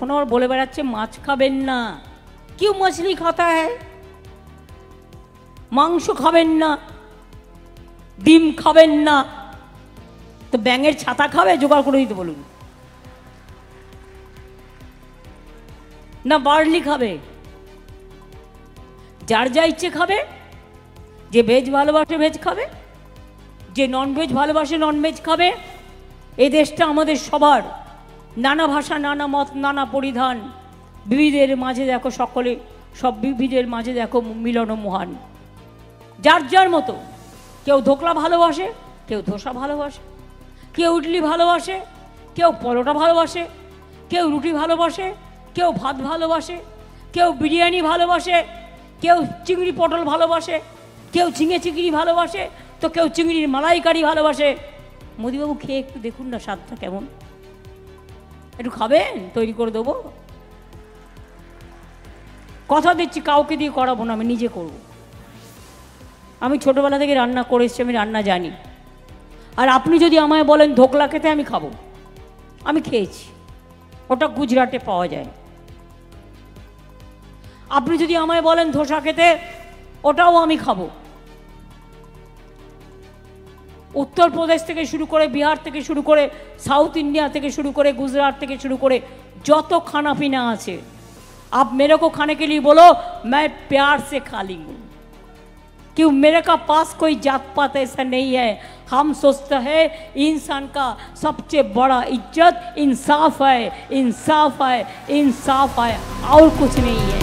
এখন আবার বলে বেড়াচ্ছে মাছ খাবেন না। কিউ মাছলি খাতা হ্যায়? মাংস খাবেন না, ডিম খাবেন না, তো ব্যাঙের ছাতা খাবে? জোগাড় করে দিতে বলুন। না বার্লি খাবে? যার যা ইচ্ছে খাবে। যে ভেজ ভালোবাসে ভেজ খাবে, যে ননভেজ ভালোবাসে ননভেজ খাবে। এই দেশটা আমাদের সবার, নানা ভাষা, নানা মত, নানা পরিধান, বিবিধের মাঝে দেখো সকলে, সব বিবিধের মাঝে দেখো মিলন মহান। যার যার মতো, কেউ ধোকলা ভালোবাসে, কেউ ধোসা ভালোবাসে, কেউ ইডলি ভালোবাসে, কেউ পরোটা ভালোবাসে, কেউ রুটি ভালোবাসে, কেউ ভাত ভালোবাসে, কেউ বিরিয়ানি ভালোবাসে, কেউ চিংড়ি পটল ভালোবাসে, কেউ ঝিঙে চিংড়ি ভালোবাসে, তো কেউ চিংড়ির মালাইকারি ভালোবাসে। মোদিবাবু খেয়ে একটু দেখুন না স্বাদটা কেমন, একটু খাবেন? তৈরি করে দেবো, কথা দিচ্ছি কাউকে দিয়ে করাবো না, আমি নিজে করব। আমি ছোটোবেলা থেকে রান্না করে এসেছি, আমি রান্না জানি। আর আপনি যদি আমায় বলেন ধোকলা খেতে, আমি খাবো, আমি খেয়েছি, ওটা গুজরাটে পাওয়া যায়। আপনি যদি আমায় বলেন ধোসা খেতে, ওটাও আমি খাবো। उत्तर प्रदेश থেকে শুরু করে, बिहार থেকে শুরু করে, साउथ इंडिया থেকে শুরু করে, गुजरात থেকে শুরু করে যত खाना पीना আছে, आप मेरे को खाने के लिए बोलो, मैं प्यार से खा लूँगी। क्यों? मेरे का पास कोई जात पात ऐसा नहीं है। हम सोचते हैं इंसान का सबसे बड़ा इज्जत इंसाफ है, इंसाफ है, इंसाफ है, और कुछ नहीं है।